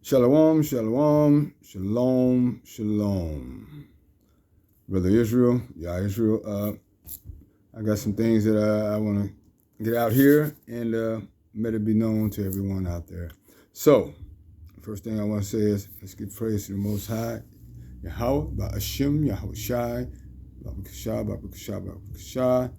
Shalom, shalom, shalom, shalom. Brother Israel, Israel, I got some things that I want to get out here and let it be known to everyone out there. So, first thing I want to say is, let's give praise to the Most High, Yahweh, Ba'ashem, Yahweh Shai, Ba'akashah.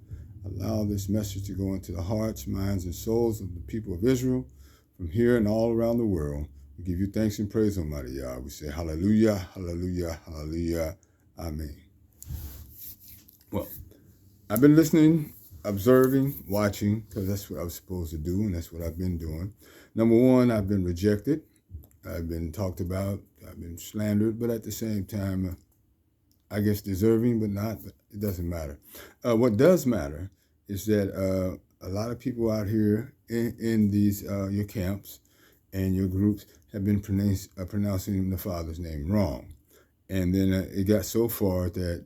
Allow this message to go into the hearts, minds, and souls of the people of Israel from here and all around the world. We give you thanks and praise, Almighty Yah. We say hallelujah, hallelujah, hallelujah, amen. Well, I've been listening, observing, watching, because that's what I was supposed to do, and that's what I've been doing. Number one, I've been rejected. I've been talked about. I've been slandered, but at the same time, I guess deserving, but not. But it doesn't matter. What does matter is that a lot of people out here in these your camps and your groups have been pronouncing the Father's name wrong. And then it got so far that,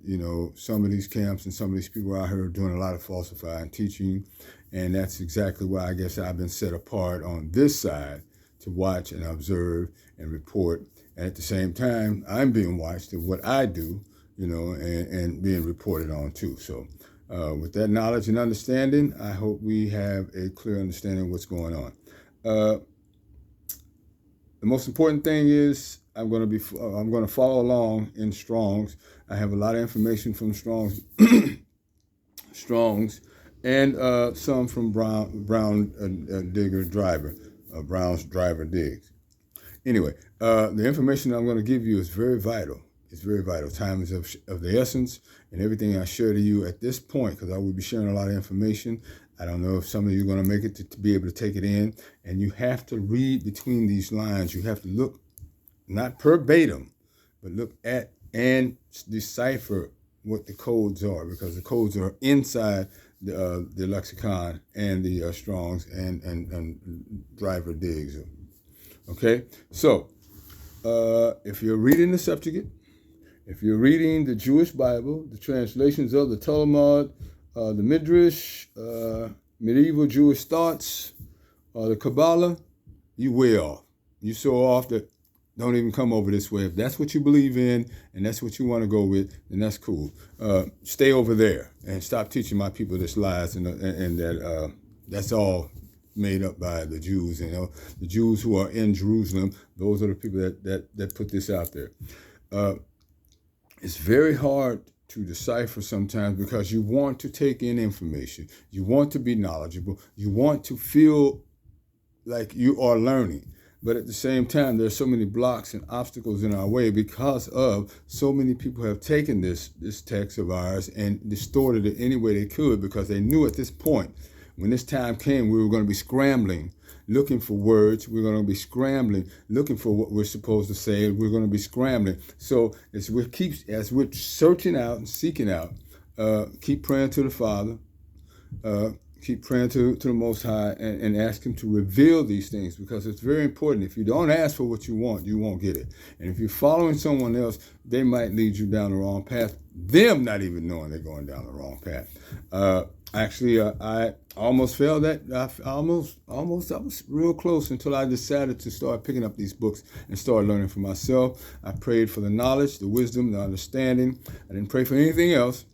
some of these camps and some of these people out here are doing a lot of falsifying teaching. And that's exactly why I guess I've been set apart on this side to watch and observe and report. And at the same time, I'm being watched of what I do, and being reported on too. So with that knowledge and understanding, I hope we have a clear understanding of what's going on. The most important thing is I'm going to follow along in Strong's. I have a lot of information from Strong's, and some from Brown Digger Driver, Brown's Driver Digs. Anyway, the information I'm going to give you is very vital. It's very vital. Time is of the essence, and everything I share to you at this point, because I will be sharing a lot of information. I don't know if some of you are going to make it to be able to take it in, and you have to read between these lines. You have to look, not verbatim, but look at and decipher what the codes are, because the codes are inside the lexicon and the Strong's and Driver Digs. Okay, so if you're reading the Septuagint, if you're reading the Jewish Bible, the translations of the Talmud, the Midrash, medieval Jewish thoughts, the Kabbalah, you way off. You so off that don't even come over this way. If that's what you believe in and that's what you want to go with, then that's cool. Stay over there and stop teaching my people this lies and that that's all made up by the Jews. The Jews who are in Jerusalem, those are the people that put this out there. It's very hard to decipher sometimes because you want to take in information. You want to be knowledgeable. You want to feel like you are learning. But at the same time, there's so many blocks and obstacles in our way because of so many people have taken this text of ours and distorted it any way they could, because they knew at this point, when this time came, we were going to be scrambling, looking for words. We're going to be scrambling, looking for what we're supposed to say. We're going to be scrambling. So as we're searching out and seeking out, keep praying to the Father, keep praying to the Most High, and ask Him to reveal these things, because it's very important. If you don't ask for what you want, you won't get it. And if you're following someone else, they might lead you down the wrong path, them not even knowing they're going down the wrong path. I almost failed that. I was real close until I decided to start picking up these books and start learning for myself. I prayed for the knowledge, the wisdom, the understanding. I didn't pray for anything else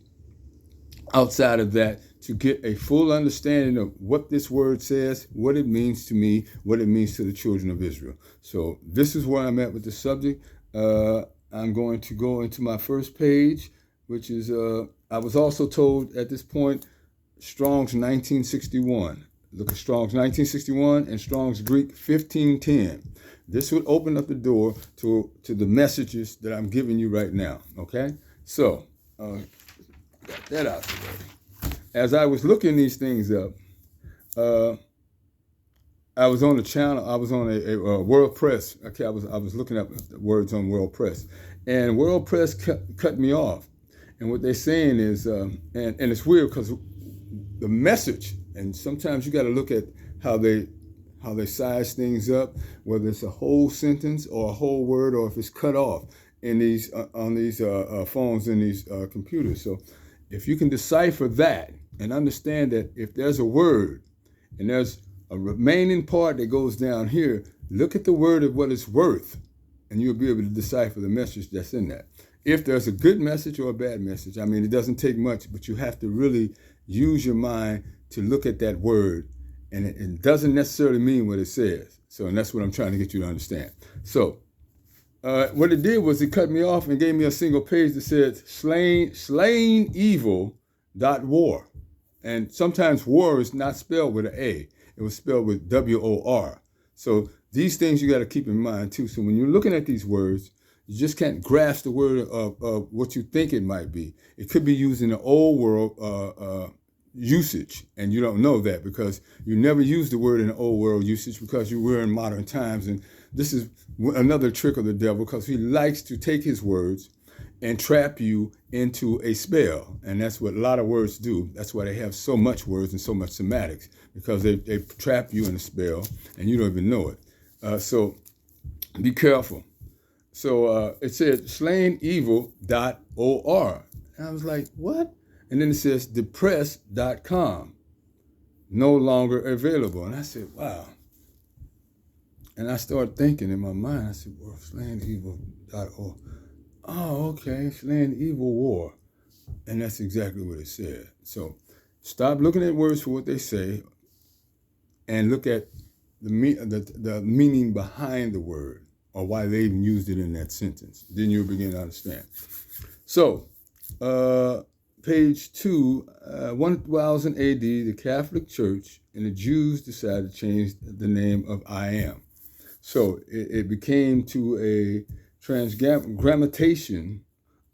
outside of that, to get a full understanding of what this word says, what it means to me, what it means to the children of Israel. So this is where I'm at with the subject. I'm going to go into my first page, which is, I was also told at this point, Strong's 1961. Look at Strong's 1961 and Strong's Greek 1510. This would open up the door to the messages that I'm giving you right now, okay? So, got that out the way. As I was looking these things up, I was on a channel. I was on a World Press. Okay, I was looking up words on World Press, and World Press cut me off. And what they're saying is, and it's weird because the message, and sometimes you got to look at how they size things up, whether it's a whole sentence or a whole word, or if it's cut off in these on these phones and these computers. So if you can decipher that and understand that if there's a word and there's a remaining part that goes down here, Look at the word of what it's worth, and you'll be able to decipher the message that's in that. If there's a good message or a bad message, I mean, it doesn't take much, but you have to really use your mind to look at that word, and it doesn't necessarily mean what it says. So, and that's what I'm trying to get you to understand. So, what it did was it cut me off and gave me a single page that said slain evil .war. And sometimes war is not spelled with an A. It was spelled with WOR. So these things you got to keep in mind too. So when you're looking at these words, you just can't grasp the word of what you think it might be. It could be used in the old world usage, and you don't know that because you never used the word in the old world usage because you were in modern times. And this is another trick of the devil because he likes to take his words and trap you into a spell. And that's what a lot of words do. That's why they have so much words and so much semantics, because they trap you in a spell and you don't even know it. So be careful. So it said slainevil.or. And I was like, what? And then it says depressed.com, no longer available. And I said, wow. And I started thinking in my mind, I said, well, slainevil.org. Oh, okay, Slaying Evil War. And that's exactly what it said. So stop looking at words for what they say and look at the meaning behind the word or why they even used it in that sentence. Then you'll begin to understand. So, page 2, 1000 AD, the Catholic Church and the Jews decided to change the name of I am. So it became to a transgrammatation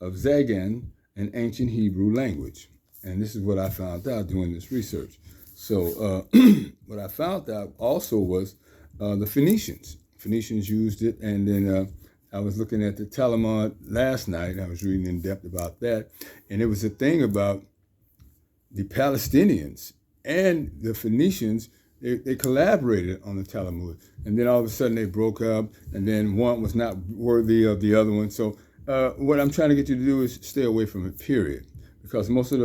of Zagan, an ancient Hebrew language. And this is what I found out doing this research. So what I found out also was the Phoenicians. Phoenicians used it, and then I was looking at the Talmud last night. I was reading in depth about that, and it was a thing about the Palestinians and the Phoenicians. They collaborated on the Talmud, and then all of a sudden they broke up, and then one was not worthy of the other one. So what I'm trying to get you to do is stay away from it, period, because most of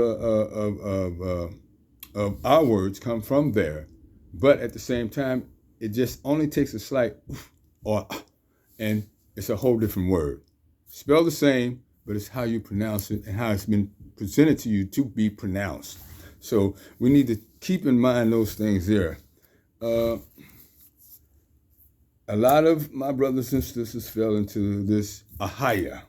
our words come from there, but at the same time, it just only takes a slight or and it's a whole different word. Spelled the same, but it's how you pronounce it and how it's been presented to you to be pronounced. So we need to keep in mind those things there. A lot of my brothers and sisters fell into this Ahaya.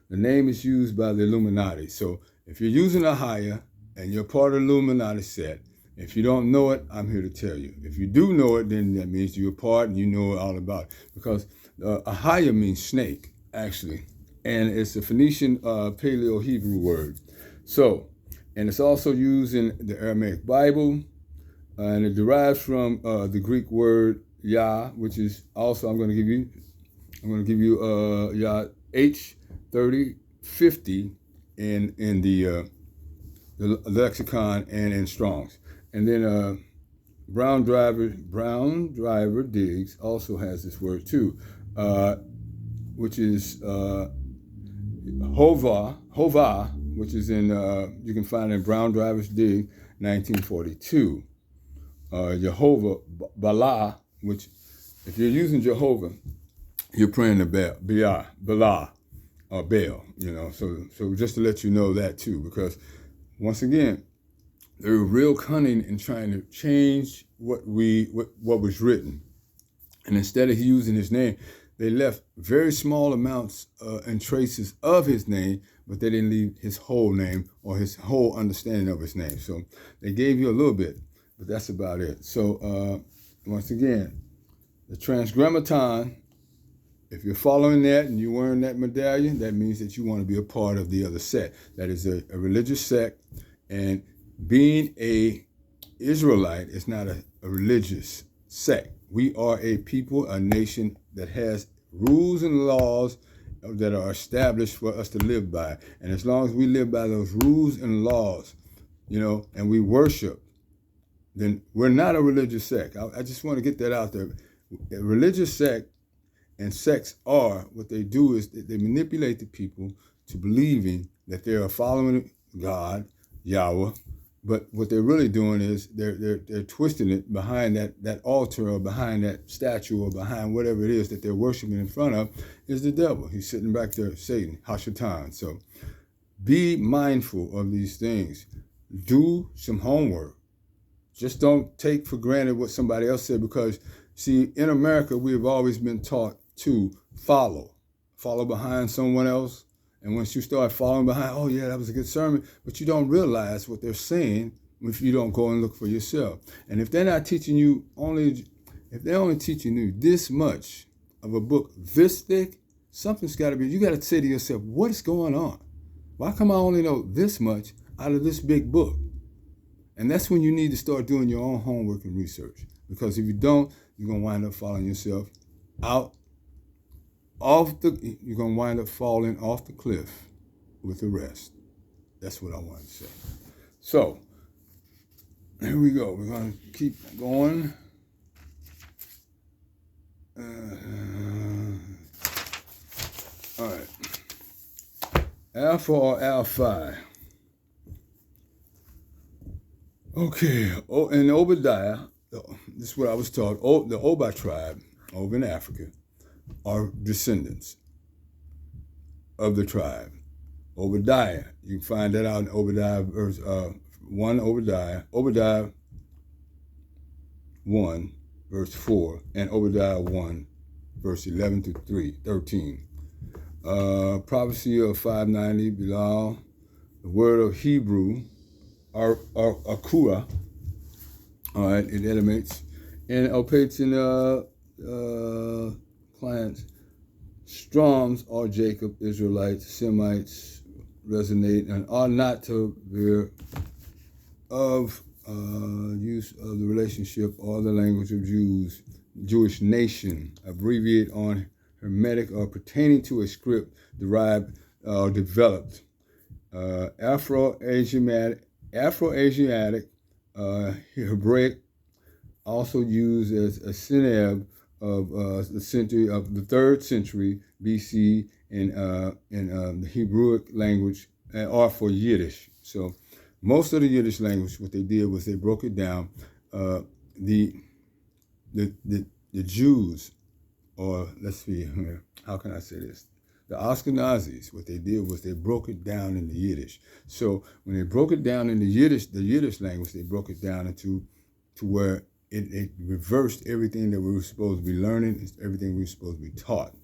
The name is used by the Illuminati. So if you're using Ahaya and you're part of the Illuminati set, if you don't know it, I'm here to tell you. If you do know it, then that means you're part and you know all about it. Because Ahaya means snake, actually. And it's a Phoenician Paleo-Hebrew word. So, and it's also used in the Aramaic Bible. And it derives from the Greek word Yah, which is also, I'm going to give you Yah H3050 in the lexicon and in Strong's. And then Brown Driver Diggs also has this word too, which is Hova, which is in, you can find it in Brown Driver's Dig, 1942. Jehovah Bala, which if you're using Jehovah, you're praying to Bala or Baal, you know. So just to let you know that too, because once again, they're real cunning in trying to change what was written, and instead of using his name, they left very small amounts and traces of his name, but they didn't leave his whole name or his whole understanding of his name. So they gave you a little bit, but that's about it. So once again, the Transgrammaton, if you're following that and you're wearing that medallion, that means that you want to be a part of the other sect. That is a religious sect, and being a Israelite is not a religious sect. We are a people, a nation that has rules and laws that are established for us to live by. And as long as we live by those rules and laws, you know, and we worship, then we're not a religious sect. I just want to get that out there. A religious sect and sects are, what they do is they manipulate the people to believing that they are following God, Yahweh, But what they're really doing is they're twisting it behind that altar or behind that statue or behind whatever it is that they're worshiping in front of is the devil. He's sitting back there, Satan, Hashatan. So be mindful of these things. Do some homework. Just don't take for granted what somebody else said, because, see, in America, we have always been taught to follow behind someone else. And once you start following behind, oh yeah, that was a good sermon, but you don't realize what they're saying if you don't go and look for yourself. And if they're not teaching you if they're only teaching you this much of a book, this thick, something's got to be, you got to say to yourself, what is going on? Why come I only know this much out of this big book? And that's when you need to start doing your own homework and research. Because if you don't, you're going to wind up following yourself you're going to wind up falling off the cliff with the rest. That's what I wanted to say. So, here we go. We're going to keep going. All right. Alpha or Alphi. Okay. In Obadiah, this is what I was taught. The Obi tribe over in Africa are descendants of the tribe. Obadiah, you can find that out in Obadiah verse 1, Obadiah 1 verse 4, and Obadiah 1 verse 11 to 13. Prophecy of 590, Bilal, the word of Hebrew, Akua, all right, it animates, and operates in clients. Strong's are Jacob, Israelites, Semites resonate and are not to veer of use of the relationship or the language of Jews, Jewish nation, abbreviate on Hermetic or pertaining to a script derived or developed. Afro-Asiatic, Hebraic, also used as a synab of the 3rd century BC in the Hebrew language, or for Yiddish. So most of the Yiddish language, what they did was they broke it down. The Jews, or let's see, how can I say this? The Ashkenazis, what they did was they broke it down into Yiddish. So when they broke it down into the Yiddish language, they broke it down into where it reversed everything that we were supposed to be learning, everything we were supposed to be taught.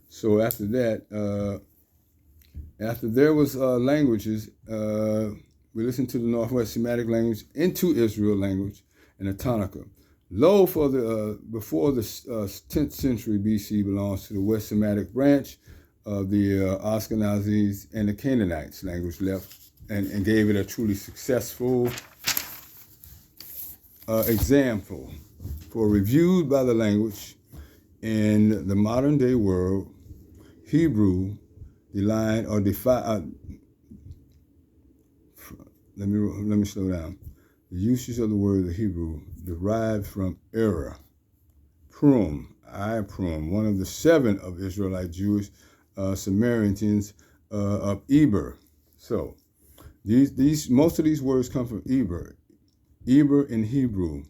So after that, after there was languages, we listened to the Northwest Semitic language, into Israel language, and the Tanakh. Lo, for the before the 10th century BC, belongs to the West Semitic branch of the Ashkenazis and the Canaanites language left, and gave it a truly successful example for reviewed by the language in the modern day world. Hebrew, the line or define. Let me slow down. The usage of the word of Hebrew derived from era, Prum, one of the 7 of Israelite Jewish Samaritans of Eber. So these most of these words come from Eber. Eber in Hebrew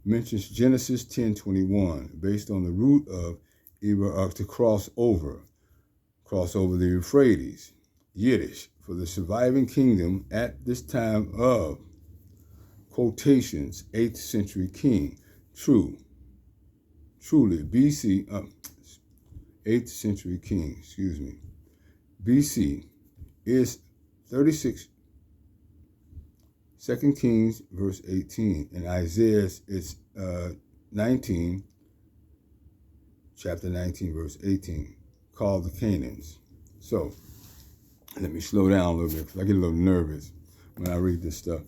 mentions Genesis 10:21, based on the root of Eber, to cross over the Euphrates. Yiddish, for the surviving kingdom at this time of quotations, 8th century king. Truly, BC, 8th century king, BC is 36, 2 Kings, verse 18, and Isaiah is 19, chapter 19, verse 18, called the Canaans. So, let me slow down a little bit, because I get a little nervous when I read this stuff,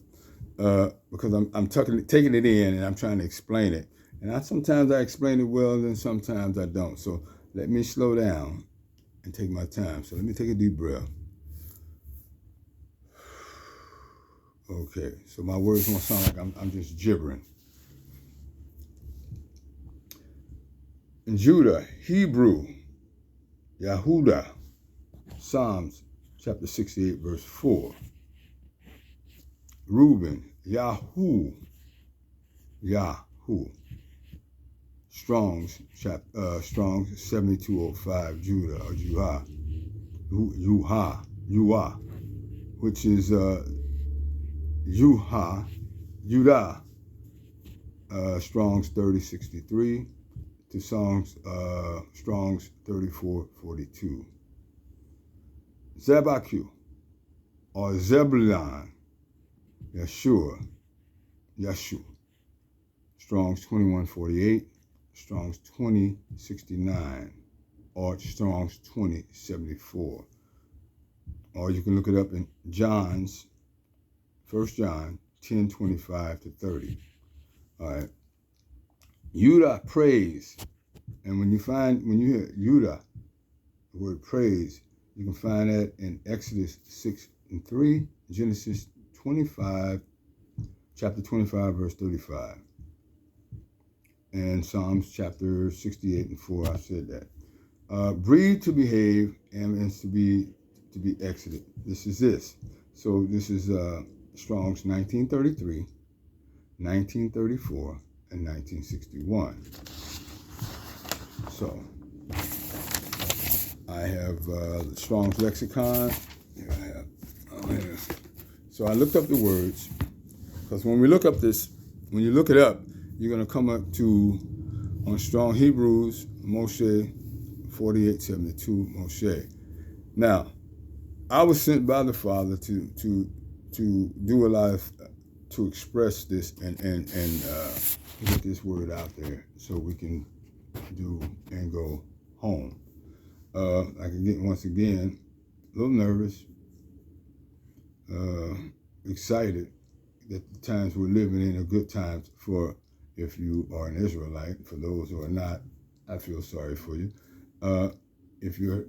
because I'm taking it in and I'm trying to explain it. And sometimes I explain it well, and sometimes I don't. So let me slow down and take my time. So let me take a deep breath. Okay, so my words won't sound like I'm just gibbering. In Judah, Hebrew, Yahudah, Psalms chapter 68, verse 4. Reuben, Yahoo. Strong's 7205 Judah or Judah, which is Judah, Strong's 3063 to Strong's 3442. Zebaku or Zebulon, Yeshua, Strong's 2148, Strong's 2069, or Strong's 2074. Or you can look it up in John's, 1 John 10:25 to 30. All right. Judah praise. And when you hear Judah, the word praise, you can find that in Exodus 6:3, Genesis 25, chapter 25, verse 35. And Psalms chapter 68:4, I said that. Breathe to behave and to be exited. This is this. So this is Strong's 1933, 1934, and 1961. So I have Strong's lexicon. Here I have. So I looked up the words, because when we look up this, when you look it up, you're going to come up to, on Strong Hebrews, Moshe 4872, Moshe. Now, I was sent by the Father to do a lot of, to express this and get this word out there so we can do and go home. I can get, once again, a little nervous, excited that the times we're living in are good times for, if you are an Israelite. For those who are not, I feel sorry for you. If you're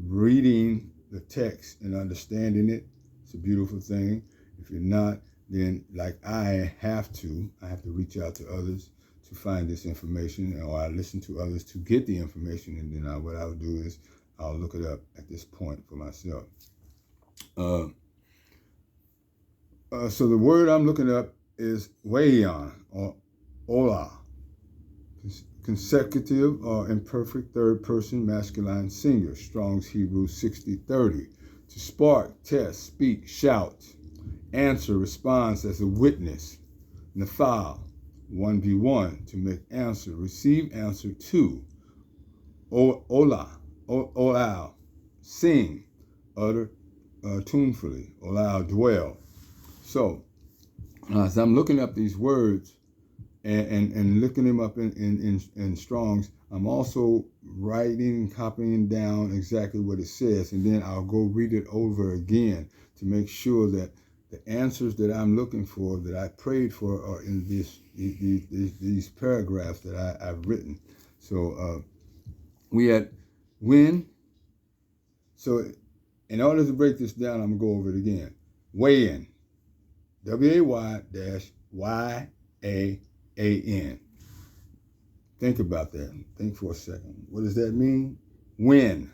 reading the text and understanding it, it's a beautiful thing. If you're not, then like I have to reach out to others to find this information, or I listen to others to get the information, and then what I'll do is I'll look it up at this point for myself. So the word I'm looking up is Wayon, or Ola, consecutive or imperfect third person masculine singular, Strong's Hebrew 6030. To spark, test, speak, shout, answer, response as a witness. Nafal, 1v1, to make answer, receive answer to. Ola, sing, utter tunefully. Ola, dwell. So, as I'm looking up these words and looking them up in Strong's, I'm also writing, copying down exactly what it says, and then I'll go read it over again to make sure that the answers that I'm looking for, that I prayed for, are in these paragraphs that I've written. So we had when. So in order to break this down, I'm gonna go over it again. Weigh in. WAY-YAAN. Think about that. Think for a second. What does that mean? When?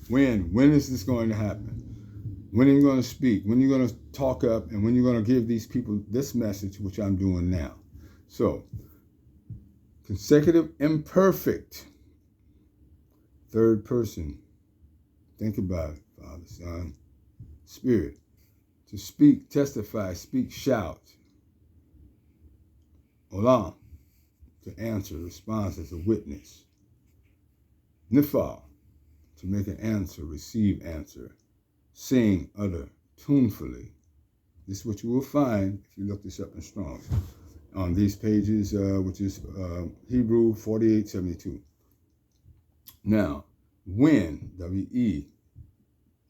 When is this going to happen? When are you going to speak? When are you going to talk up? And when you're going to give these people this message, which I'm doing now? So, consecutive imperfect. Third person. Think about it, Father, Son, Spirit. To speak, testify, speak, shout. Olam, to answer, response as a witness. Nifal, to make an answer, receive answer. Sing, utter, tunefully. This is what you will find if you look this up in Strong's on these pages, which is Hebrew 4872. Now, when, W-E,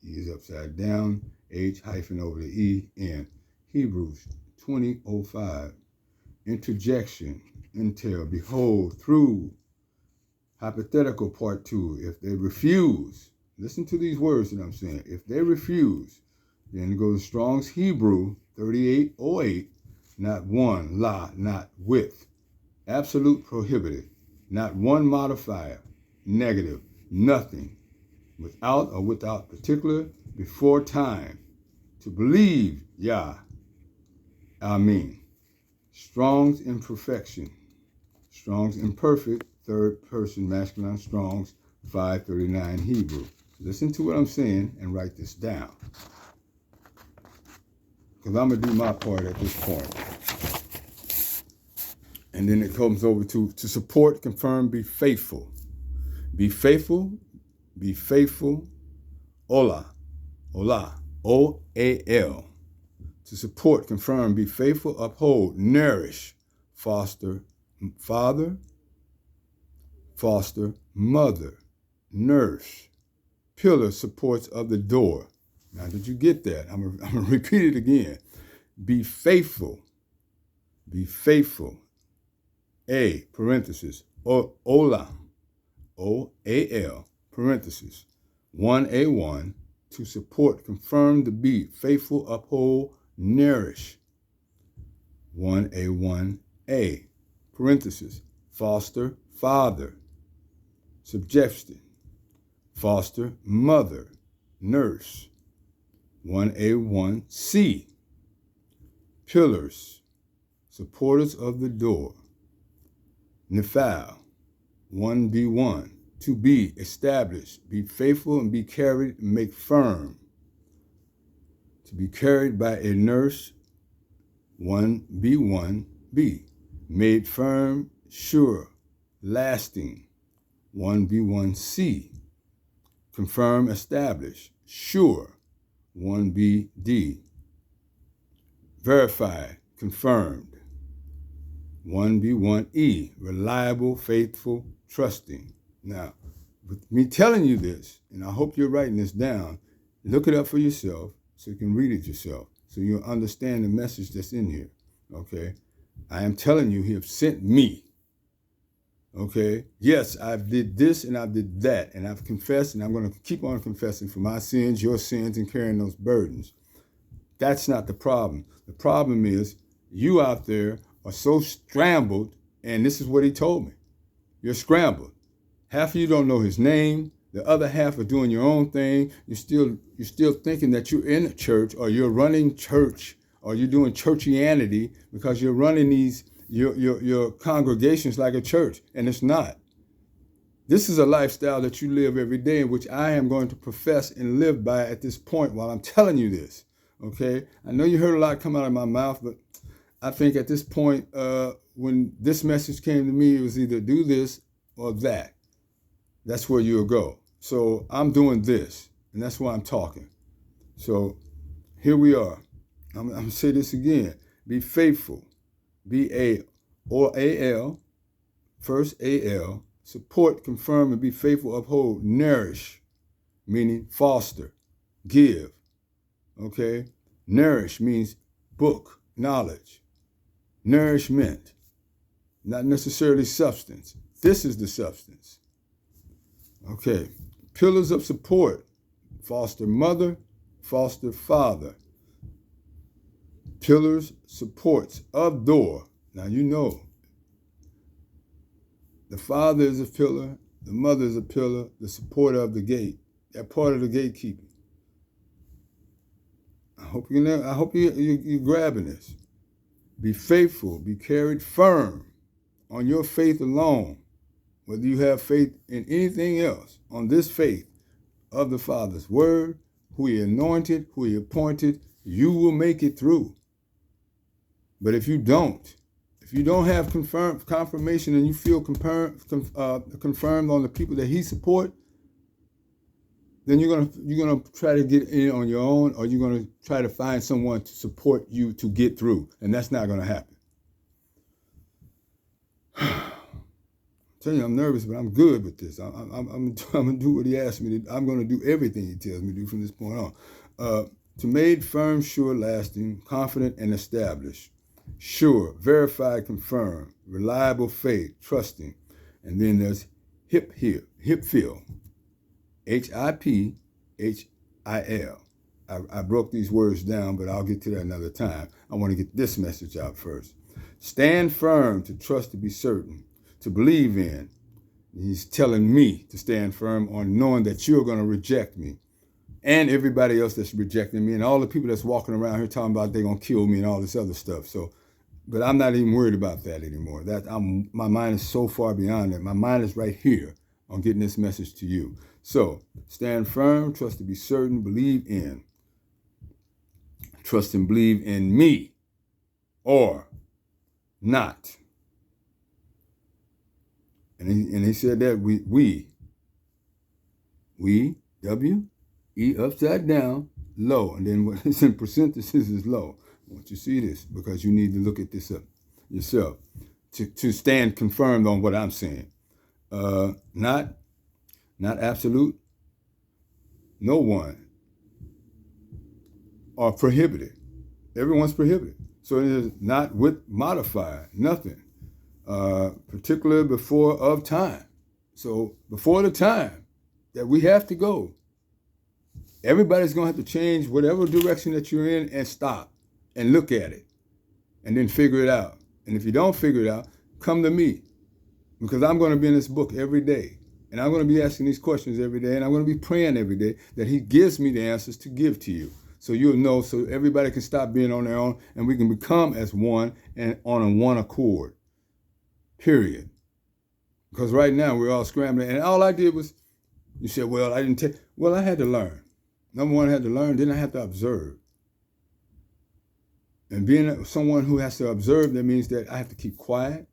E is upside down, H hyphen over the E, in Hebrews 20:05. Interjection, entail, behold, through, hypothetical part 2. If they refuse, listen to these words that I'm saying. If they refuse, then go to Strong's Hebrew 3808, not one, la, not with. Absolute prohibited, not one modifier, negative, nothing, without or without particular, before time. To believe, Yah, Amen. Strong's Imperfection. Strong's Imperfect, third person masculine, Strong's 539 Hebrew. Listen to what I'm saying and write this down. Because I'm going to do my part at this point. And then it comes over to support, confirm, be faithful. Be faithful, be faithful, Ola, O-A-L. To support, confirm, be faithful, uphold, nourish, foster, father, foster, mother, nurse, pillar, supports of the door. Now, did you get that? I'm going to repeat it again. Be faithful, A, parenthesis, Ola, O-A-L, parenthesis, 1A1, to support, confirm, to be faithful, uphold, nourish, 1A1A, parenthesis, foster, father, suggestion, foster, mother, nurse, 1A1C, pillars, supporters of the door, Nephal, 1B1, to be established, be faithful and be carried, make firm, to be carried by a nurse, 1B1B, made firm, sure, lasting, 1B1C, confirm, establish, sure, 1BD, verified, confirmed, 1B1E, reliable, faithful, trusting. Now, with me telling you this, and I hope you're writing this down, look it up for yourself so you can read it yourself, so you'll understand the message that's in here, okay? I am telling you, he have sent me, okay? Yes, I did this and I did that, and I've confessed, and I'm going to keep on confessing for my sins, your sins, and carrying those burdens. That's not the problem. The problem is you out there are so scrambled, and this is what he told me. You're scrambled. Half of you don't know his name. The other half are doing your own thing. You're still thinking that you're in a church, or you're running church, or you're doing churchianity because you're running your congregations like a church, and it's not. This is a lifestyle that you live every day, in which I am going to profess and live by at this point while I'm telling you this. Okay? I know you heard a lot come out of my mouth, but I think at this point, when this message came to me, it was either do this or that. That's where you'll go. So I'm doing this, and that's why I'm talking. So here we are. I'm going to say this again. Be faithful. B-A-O-A-L, first A-L, support, confirm, and be faithful, uphold, nourish, meaning foster, give, okay? Nourish means book, knowledge. Nourishment, not necessarily substance. This is the substance. Okay, pillars of support, foster mother, foster father. Pillars, supports of door. Now you know, the father is a pillar, the mother is a pillar, the supporter of the gate. That part of the gatekeeping. I hope you're grabbing this. Be faithful, be carried firm on your faith alone. Whether you have faith in anything else, on this faith of the Father's word, who he anointed, who he appointed, you will make it through. But if you don't have confirmation and you feel confirmed on the people that he support, then you're gonna try to get in on your own, or you're gonna try to find someone to support you to get through, and that's not gonna happen. I tell you, I'm nervous, but I'm good with this. I'm gonna do what he asked me to. I'm gonna do everything he tells me to do from this point on. To made firm, sure, lasting, confident, and established. Sure, verified, confirmed, reliable, faith, trusting, and then there's hip feel. HIPHIL. I broke these words down, but I'll get to that another time. I want to get this message out first. Stand firm, to trust, to be certain, to believe in. He's telling me to stand firm on knowing that you're going to reject me and everybody else that's rejecting me, and all the people that's walking around here talking about they're gonna kill me and all this other stuff. So, but I'm not even worried about that anymore. My mind is so far beyond that. My mind is right here on getting this message to you. So stand firm, trust to be certain, believe in. Trust and believe in me or not. And he said that we, W, E upside down, low. And then what is in parentheses is low. I want you to see this because you need to look at this up yourself to stand confirmed on what I'm saying. Not absolute. No one are prohibited. Everyone's prohibited. So it is not with modifier, nothing. Particular before of time. So before the time that we have to go, everybody's going to have to change whatever direction that you're in and stop and look at it and then figure it out. And if you don't figure it out, come to me because I'm going to be in this book every day. And I'm going to be asking these questions every day. And I'm going to be praying every day that he gives me the answers to give to you. So you'll know, so everybody can stop being on their own and we can become as one and on a one accord. Period. Because right now we're all scrambling. And all I did was, you said, well, I didn't take, well, I had to learn. Number one, I had to learn, then I had to observe. And being someone who has to observe, that means that I have to keep quiet.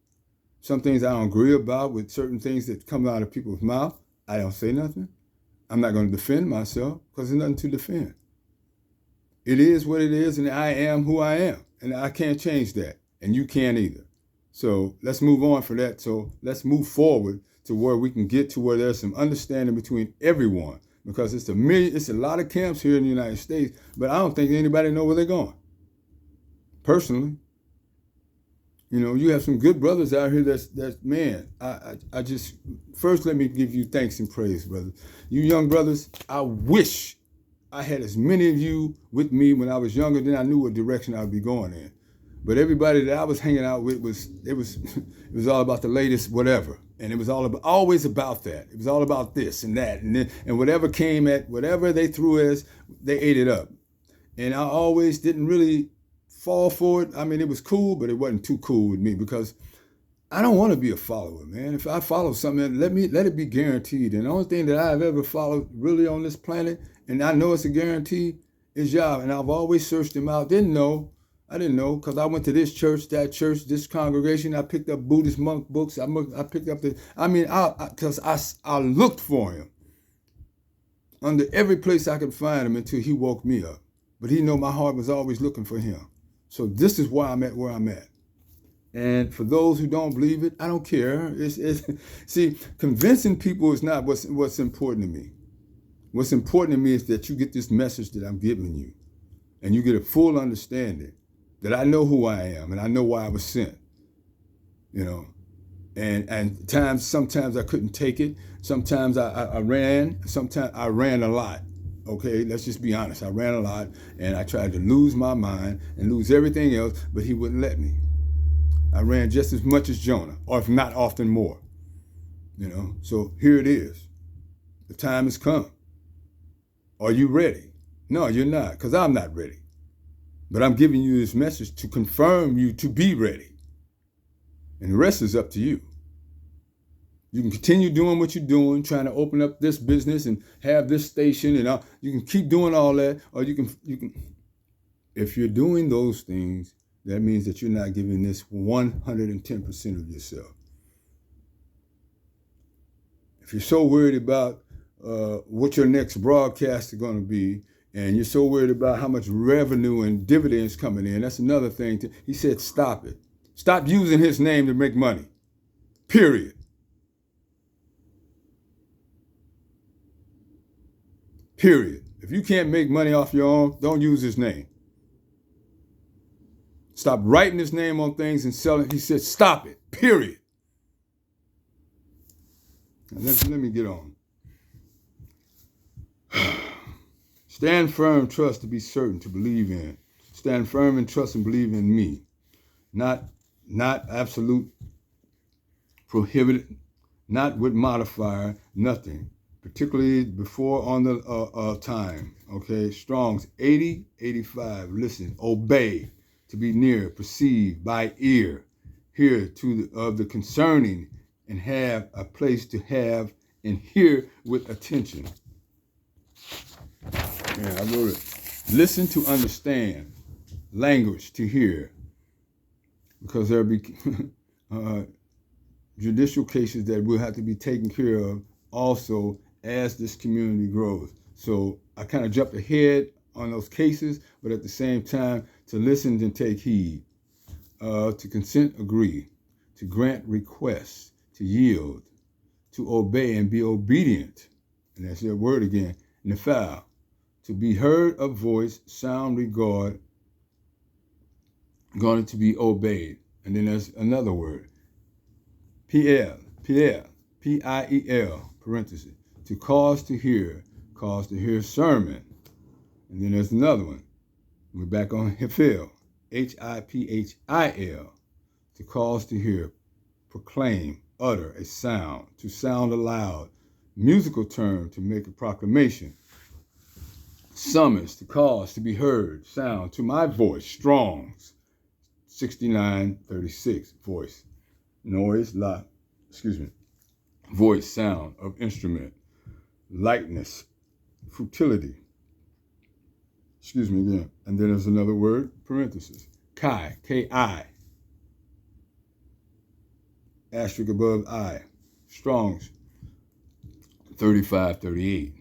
Some things I don't agree about with certain things that come out of people's mouth. I don't say nothing. I'm not going to defend myself because there's nothing to defend. It is what it is, and I am who I am. And I can't change that. And you can't either. So let's move on for that. So let's move forward to where we can get to where there's some understanding between everyone. Because it's a lot of camps here in the United States, but I don't think anybody knows where they're going. Personally. You know, you have some good brothers out here that's man, I just, first let me give you thanks and praise, brother. You young brothers, I wish I had as many of you with me when I was younger, then I knew what direction I would be going in. But everybody that I was hanging out with it was all about the latest whatever. And it was always about that. It was all about this and that. And whatever came at, whatever they threw at us, they ate it up. And I always didn't really fall for it. I mean, it was cool, but it wasn't too cool with me because I don't want to be a follower, man. If I follow something, let it be guaranteed. And the only thing that I've ever followed really on this planet, and I know it's a guarantee, is Yah. And I've always searched him out. I didn't know because I went to this church, that church, this congregation. I picked up Buddhist monk books. I picked up because I looked for him under every place I could find him until he woke me up. But he knew my heart was always looking for him. So this is why I'm at where I'm at. And for those who don't believe it, I don't care. See, convincing people is not what's important to me. What's important to me is that you get this message that I'm giving you, and you get a full understanding that I know who I am and I know why I was sent. You know, and sometimes I couldn't take it. Sometimes I ran. Sometimes I ran a lot. Okay, let's just be honest. I ran a lot and I tried to lose my mind and lose everything else, but he wouldn't let me. I ran just as much as Jonah, or if not often more. You know, so here it is. The time has come. Are you ready? No, you're not, because I'm not ready. But I'm giving you this message to confirm you to be ready. And the rest is up to you. You can continue doing what you're doing, trying to open up this business and have this station, and you can keep doing all that, or you can. If you're doing those things, that means that you're not giving this 110% of yourself. If you're so worried about what your next broadcast is going to be, and you're so worried about how much revenue and dividends coming in, that's another thing. He said, stop it. Stop using his name to make money. Period. Period. If you can't make money off your own, don't use his name. Stop writing his name on things and selling. He said, stop it. Period. Now, let me get on. Stand firm, trust to be certain, to believe in. Stand firm and trust and believe in me. Not absolute, prohibited, not with modifier, nothing. particularly before on the time. Okay, Strong's 80, 85. Listen, obey, to be near, perceive, by ear, hear to of the concerning, and have a place to have and hear with attention. Yeah, I wrote it. Listen to understand, language to hear, because there'll be judicial cases that will have to be taken care of also as this community grows. So I kind of jumped ahead on those cases, but at the same time, to listen and take heed, to consent, agree, to grant requests, to yield, to obey and be obedient. And that's that word again, nefal, to be heard of voice, sound, regard, going to be obeyed. And then there's another word, Piel, P-I-E-L, parenthesis, to cause to hear sermon. And then there's another one. We're back on Hifil, H-I-P-H-I-L, to cause to hear, proclaim, utter a sound, to sound aloud, musical term, to make a proclamation. Summons, to cause to be heard, sound, to my voice, Strong's, 6936, voice. Noise, voice, sound of instrument. Lightness, futility. Again. And then there's another word, parenthesis. Chi, K-I. Asterisk above I. Strong's, 3538.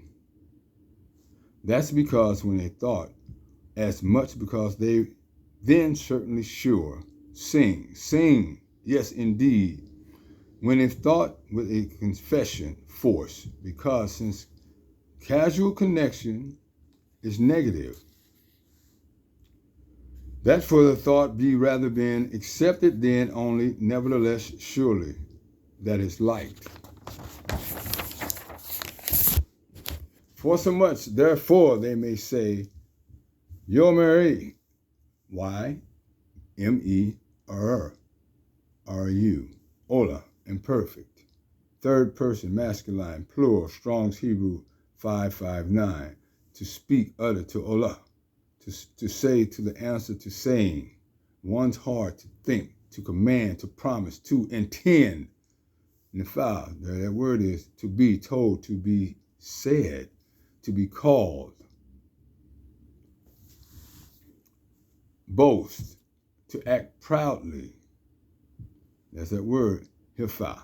That's because when they thought, as much because they then certainly sure, sing, yes indeed, when if thought with a confession force, because since casual connection is negative, that for the thought be rather been accepted then only, nevertheless surely, that is liked. For so much, therefore, they may say, Yo Mary, Y, M-E-R-R-U, Ola, imperfect. Third person, masculine, plural, Strong's Hebrew 559, to speak, utter, to Ola, to say, to the answer, to saying, one's heart, to think, to command, to promise, to intend. Nefal, that word is to be told, to be said, to be called. Boast, to act proudly. That's that word, hifa.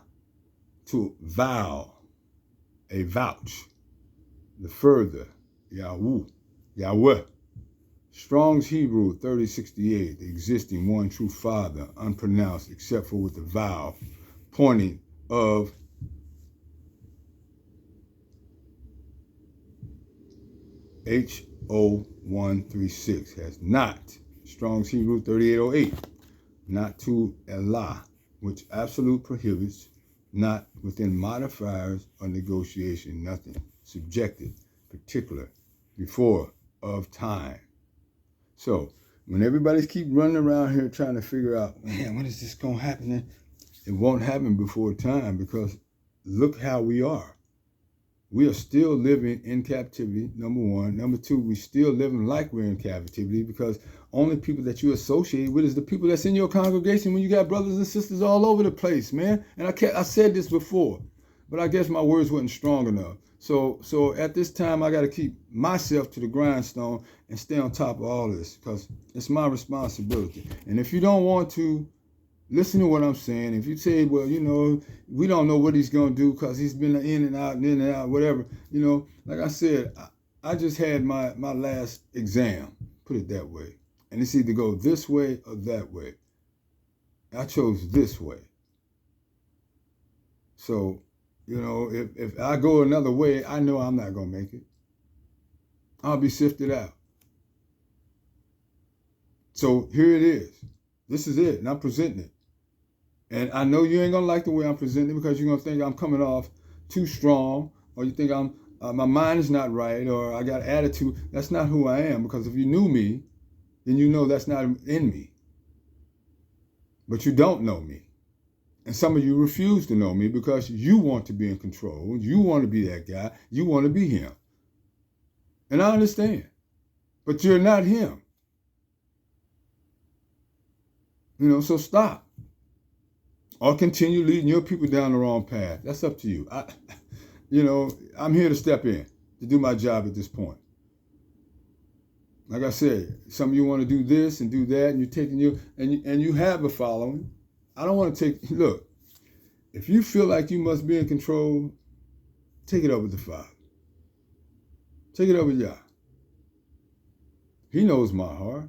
To vow, a vouch. The further, Yahweh. Strong's Hebrew 3068, the existing one true Father, unpronounced except for with the vowel, pointing of H-O-136, has not. Strong's Hebrew 3808, not to Allah, which absolute prohibits, not within modifiers or negotiation, nothing, subjected, particular, before, of time. So, when everybody's keep running around here trying to figure out, man, when is this going to happen? It won't happen before time, because look how we are. We are still living in captivity, number one. Number two, we still living like we're in captivity, because only people that you associate with is the people that's in your congregation when you got brothers and sisters all over the place, man. And I said this before, but I guess my words weren't strong enough. So at this time, I got to keep myself to the grindstone and stay on top of all this, because it's my responsibility. And if you don't want to listen to what I'm saying, if you say, well, you know, we don't know what he's going to do because he's been in and out, whatever, you know, like I said, I just had my last exam, put it that way. And it's either go this way or that way. I chose this way. So, you know, if I go another way, I know I'm not going to make it. I'll be sifted out. So here it is. This is it, and I'm presenting it. And I know you ain't going to like the way I'm presenting it, because you're going to think I'm coming off too strong, or you think my mind is not right, or I got attitude. That's not who I am, because if you knew me, then you know that's not in me. But you don't know me. And some of you refuse to know me because you want to be in control. You want to be that guy. You want to be him. And I understand. But you're not him. So stop. Or continue leading your people down the wrong path. That's up to you. I'm here to step in, to do my job at this point. Like I said, some of you want to do this and do that, and you're taking and you have a following. I don't want to look, if you feel like you must be in control, take it up with the Father. Take it up with Yah. He knows my heart.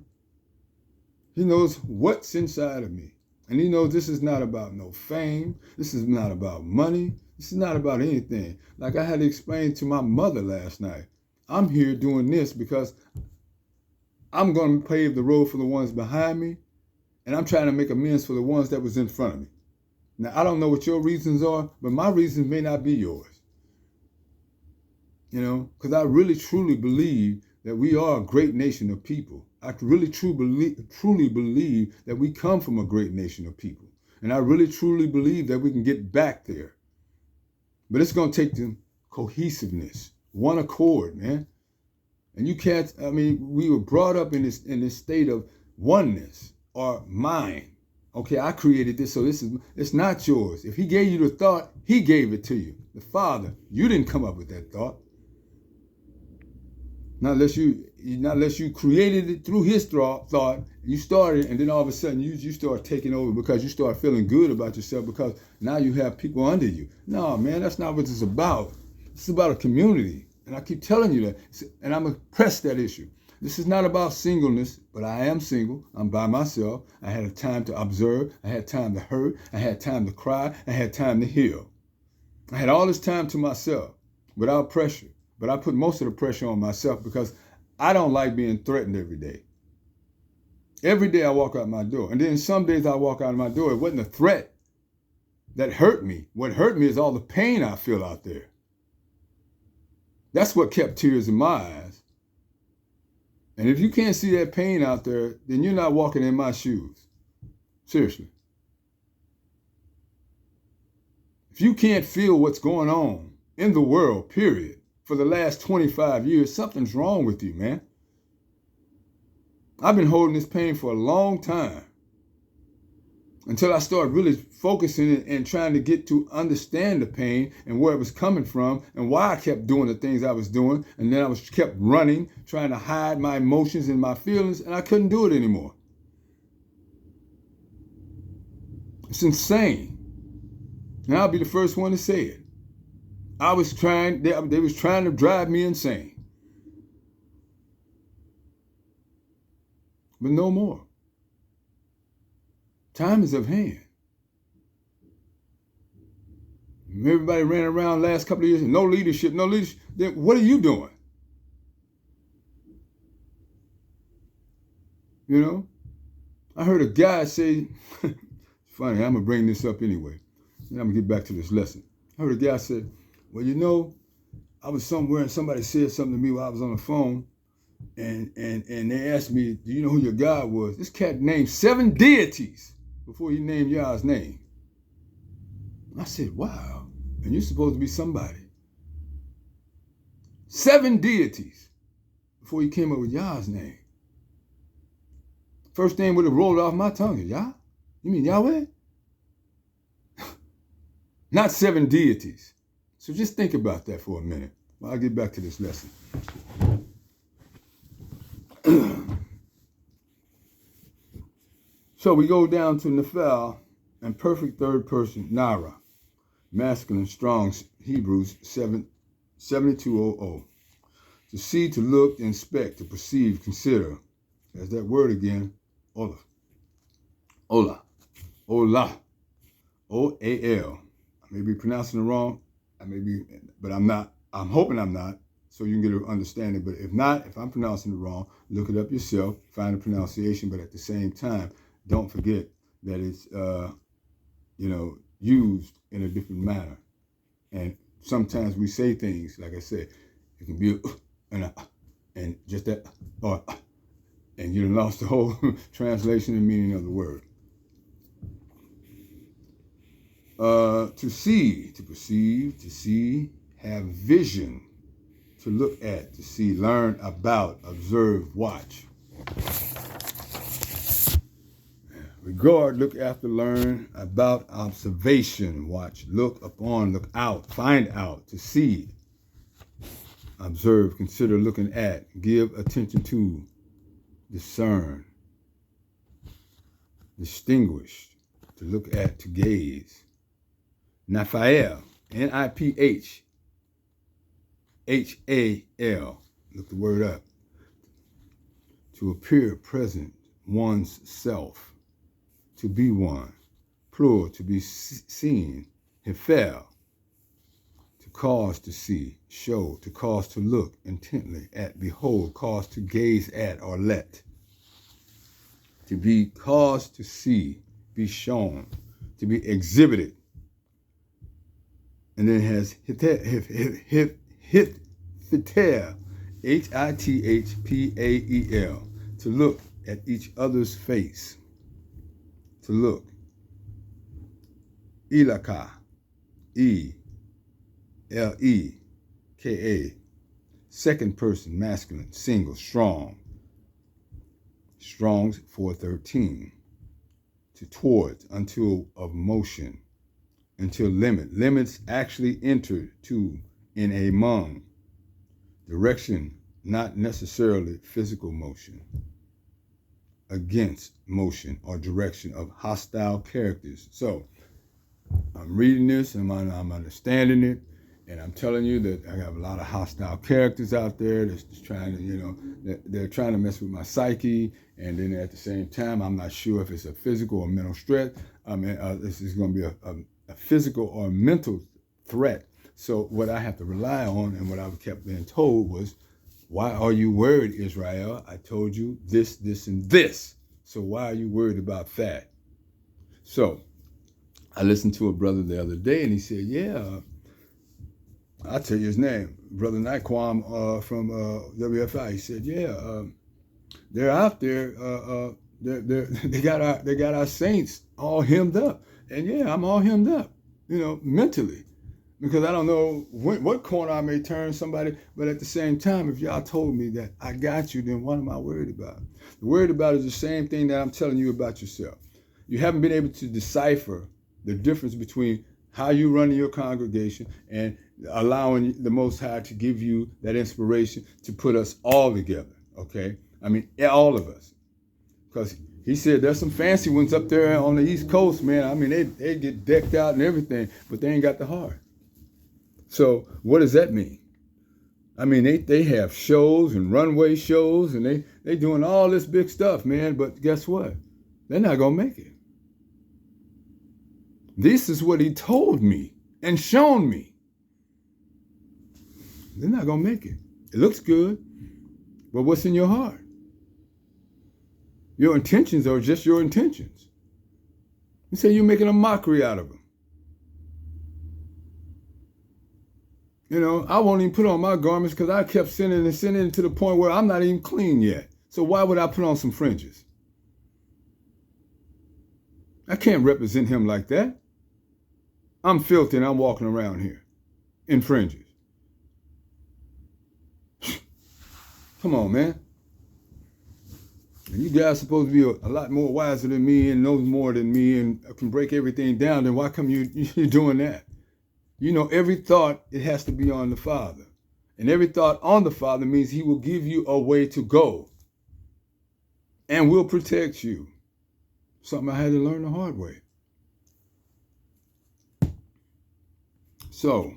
He knows what's inside of me. And he knows this is not about no fame. This is not about money. This is not about anything. Like I had to explain to my mother last night. I'm here doing this because I'm going to pave the road for the ones behind me, and I'm trying to make amends for the ones that was in front of me. Now, I don't know what your reasons are, but my reasons may not be yours. Because I really, truly believe that we are a great nation of people. I really, truly believe that we come from a great nation of people. And I really, truly believe that we can get back there. But it's going to take the cohesiveness, one accord, man. And you can't, we were brought up in this state of oneness or mind. Okay, I created this, so it's not yours. If he gave you the thought, he gave it to you. The Father, you didn't come up with that thought. Not unless you created it through his thought, you started, and then all of a sudden you start taking over because you start feeling good about yourself because now you have people under you. No, man, that's not what it's about. It's about a community. And I keep telling you that, and I'm going to press that issue. This is not about singleness, but I am single. I'm by myself. I had time to observe. I had time to hurt. I had time to cry. I had time to heal. I had all this time to myself without pressure. But I put most of the pressure on myself because I don't like being threatened every day. Every day I walk out my door. And then some days I walk out of my door. It wasn't a threat that hurt me. What hurt me is all the pain I feel out there. That's what kept tears in my eyes. And if you can't see that pain out there, then you're not walking in my shoes. Seriously. If you can't feel what's going on in the world, period, for the last 25 years, something's wrong with you, man. I've been holding this pain for a long time until I started really focusing and trying to get to understand the pain and where it was coming from and why I kept doing the things I was doing. And then I kept running, trying to hide my emotions and my feelings, and I couldn't do it anymore. It's insane. And I'll be the first one to say it. They was trying to drive me insane. But no more. Time is of hand. Everybody ran around last couple of years, no leadership. Then what are you doing? I heard a guy say, it's funny, I'm going to bring this up anyway. And I'm going to get back to this lesson. I heard a guy say, well, I was somewhere and somebody said something to me while I was on the phone. And they asked me, do you know who your God was? This cat named 7 deities before he named Yah's name. I said, wow. And you're supposed to be somebody. 7 deities before he came up with Yah's name. First name would have rolled off my tongue is Yah? You mean Yahweh? Not 7 deities. So just think about that for a minute while I get back to this lesson. So we go down to Nephal and perfect third person, Nara, masculine, Strong's, Hebrews 7200. To see, to look, to inspect, to perceive, consider. There's that word again, Ola. Ola. Ola. O-A-L. I may be pronouncing it wrong. But I'm not. I'm hoping I'm not, so you can get an understanding. But if not, if I'm pronouncing it wrong, look it up yourself, find the pronunciation. But at the same time, don't forget that it's, used in a different manner. And sometimes we say things, like I said, it can be and just that, and you lost the whole translation and meaning of the word. To see, to perceive, to see, have vision, to look at, to see, learn about, observe, watch. Regard, look after, learn about, observation, watch, look upon, look out, find out, to see, observe, consider, looking at, give attention to, discern, distinguish, to look at, to gaze. Niphael, N-I-P-H-H-A-L, look the word up. To appear present, one's self, to be one. Plural, to be seen. Hephel, to cause to see, show, to cause to look intently at, behold, cause to gaze at or let. To be caused to see, be shown, to be exhibited. And then it has Hithael, H-I-T-H-P-A-E-L, to look at each other's face, to look. Elaka, E-L-E-K-A, second person, masculine, single, strong. Strong's 413, to towards, until, of motion, until limit. Limits actually enter to, in, among. Direction, not necessarily physical motion. Against motion or direction of hostile characters. So I'm reading this and I'm understanding it, and I'm telling you that I have a lot of hostile characters out there that's just trying to, they're trying to mess with my psyche, and then at the same time, I'm not sure if it's a physical or mental threat. This is going to be a physical or mental threat. So what I have to rely on, and what I kept being told was, why are you worried, Israel? I told you this, this, and this. So why are you worried about that? So I listened to a brother the other day, and he said, I'll tell you his name, Brother Naquam from WFI. He said, they're out there. They got our saints all hemmed up, and I'm all hemmed up, mentally. Because I don't know what corner I may turn somebody, but at the same time, if y'all told me that I got you, then what am I worried about? The worried about is the same thing that I'm telling you about yourself. You haven't been able to decipher the difference between how you run your congregation and allowing the Most High to give you that inspiration to put us all together, okay? I mean, all of us. Because he said there's some fancy ones up there on the East Coast, man. I mean, they get decked out and everything, but they ain't got the heart. So what does that mean? I mean, they have shows and runway shows, and they doing all this big stuff, man. But guess what? They're not going to make it. This is what he told me and shown me. They're not going to make it. It looks good, but what's in your heart? Your intentions are just your intentions. You say you're making a mockery out of them. I won't even put on my garments because I kept sinning to the point where I'm not even clean yet. So why would I put on some fringes? I can't represent him like that. I'm filthy and I'm walking around here in fringes. Come on, man. And you guys are supposed to be a lot more wiser than me and knows more than me and can break everything down. Then why come you're doing that? Every thought, it has to be on the Father. And every thought on the Father means he will give you a way to go and will protect you. Something I had to learn the hard way. So,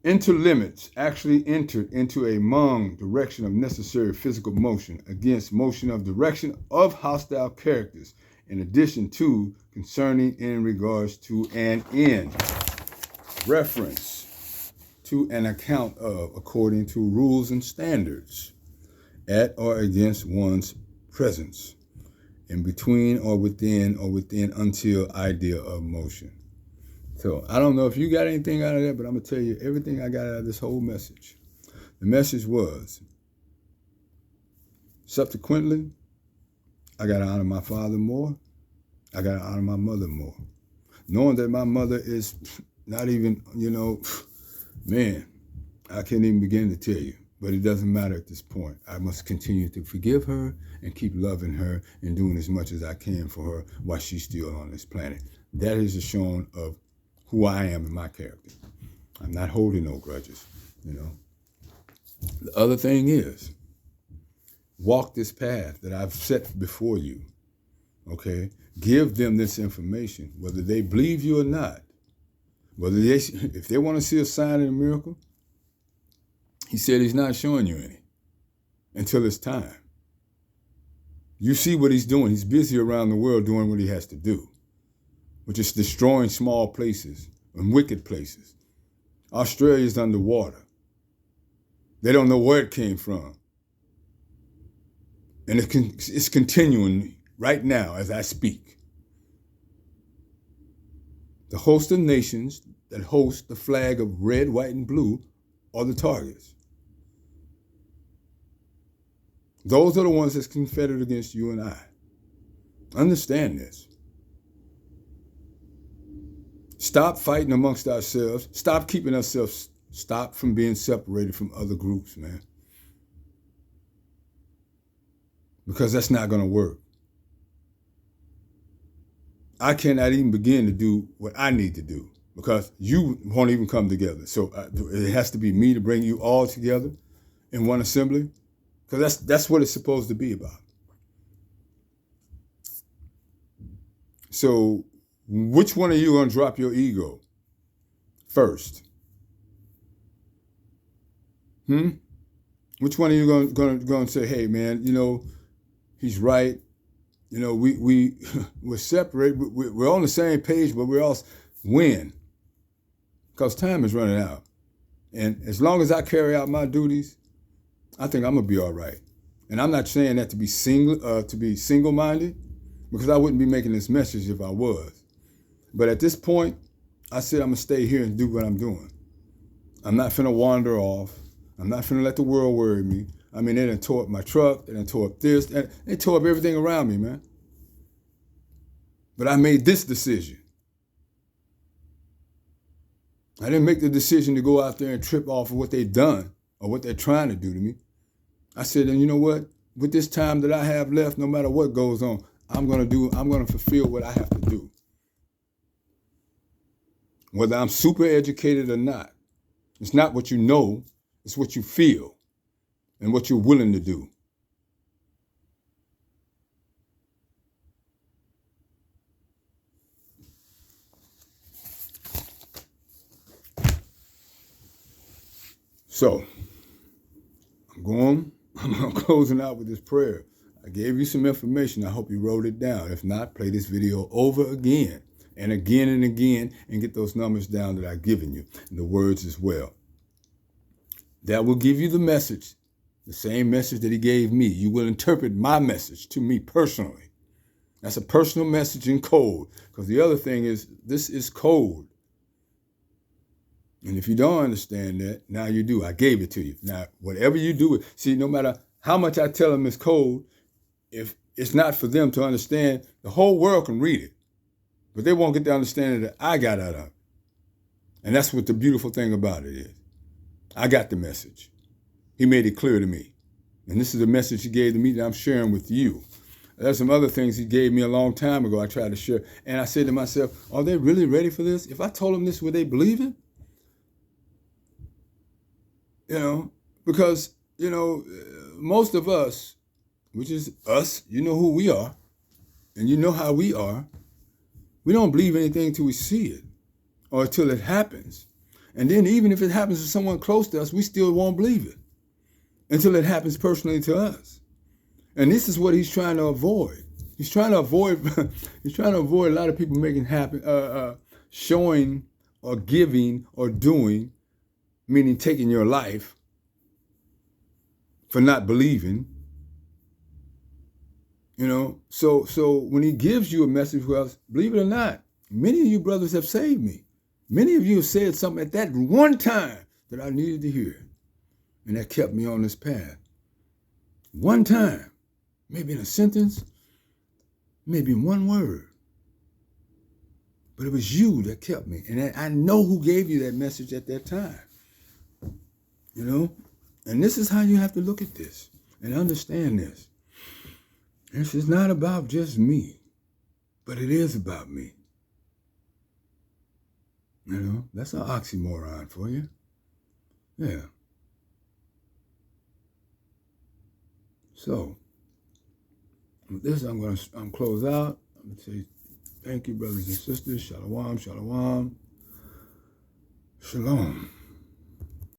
enter limits actually entered into a among direction of necessary physical motion against motion of direction of hostile characters, in addition to concerning in regards to an end. Reference to an account of, according to rules and standards, at or against one's presence, in between or within until idea of motion. So I don't know if you got anything out of that, but I'm going to tell you everything I got out of this whole message. The message was, subsequently, I got to honor my father more. I got to honor my mother more. knowing that my mother is not even, man, I can't even begin to tell you. But it doesn't matter at this point. I must continue to forgive her and keep loving her and doing as much as I can for her while she's still on this planet. That is a showing of who I am and my character. I'm not holding no grudges, The other thing is, walk this path that I've set before you, okay? Give them this information, whether they believe you or not. If they want to see a sign and a miracle, he said he's not showing you any until it's time. You see what he's doing. He's busy around the world doing what he has to do, which is destroying small places and wicked places. Australia's underwater. They don't know where it came from. And it's continuing right now as I speak. The host of nations that host the flag of red, white, and blue are the targets. Those are the ones that's confederate against you and I. Understand this. Stop fighting amongst ourselves. Stop keeping ourselves, stop from being separated from other groups, man. Because that's not going to work. I cannot even begin to do what I need to do because you won't even come together. So it has to be me to bring you all together in one assembly. Because that's what it's supposed to be about. So which one of you are going to drop your ego first? Which one of you going to say, hey, man, he's right. We're separate. We're on the same page, but we're all win. Because time is running out. And as long as I carry out my duties, I think I'm gonna be all right. And I'm not saying that to be single-minded, because I wouldn't be making this message if I was. But at this point, I said I'm gonna stay here and do what I'm doing. I'm not finna wander off. I'm not finna let the world worry me. I mean, they done tore up my truck, they done tore up this, and they tore up everything around me, man. But I made this decision. I didn't make the decision to go out there and trip off of what they've done or what they're trying to do to me. I said, and you know what? With this time that I have left, no matter what goes on, I'm going to fulfill what I have to do. Whether I'm super educated or not. It's not what you know, it's what you feel and what you're willing to do. So, I'm closing out with this prayer. I gave you some information. I hope you wrote it down. If not, play this video over again and again and again and get those numbers down that I've given you and the words as well. That will give you the message, the same message that he gave me. You will interpret my message to me personally. That's a personal message in code, because the other thing is this is code. And if you don't understand that, now you do. I gave it to you. Now, whatever you do, see, no matter how much I tell them it's code, if it's not for them to understand, the whole world can read it. But they won't get the understanding that I got out of it. And that's what the beautiful thing about it is. I got the message. He made it clear to me. And this is the message he gave to me that I'm sharing with you. There's some other things he gave me a long time ago I tried to share. And I said to myself, are they really ready for this? If I told them this, would they believe it? Because, most of us, which is us, you know who we are, and you know how we are, we don't believe anything till we see it or till it happens. And then even if it happens to someone close to us, we still won't believe it until it happens personally to us. And this is what he's trying to avoid. He's trying to avoid a lot of people making happen, showing or giving or doing, meaning taking your life for not believing. So when he gives you a message, well, believe it or not, many of you brothers have saved me. Many of you have said something at that one time that I needed to hear. And that kept me on this path. One time, maybe in a sentence, maybe in one word. But it was you that kept me. And I know who gave you that message at that time. You know? And this is how you have to look at this and understand this. This is not about just me, but it is about me. You know? That's an oxymoron for you. Yeah. So, with this, I'm going to close out. I'm going to say thank you, brothers and sisters. Shalom, shalom. Shalom.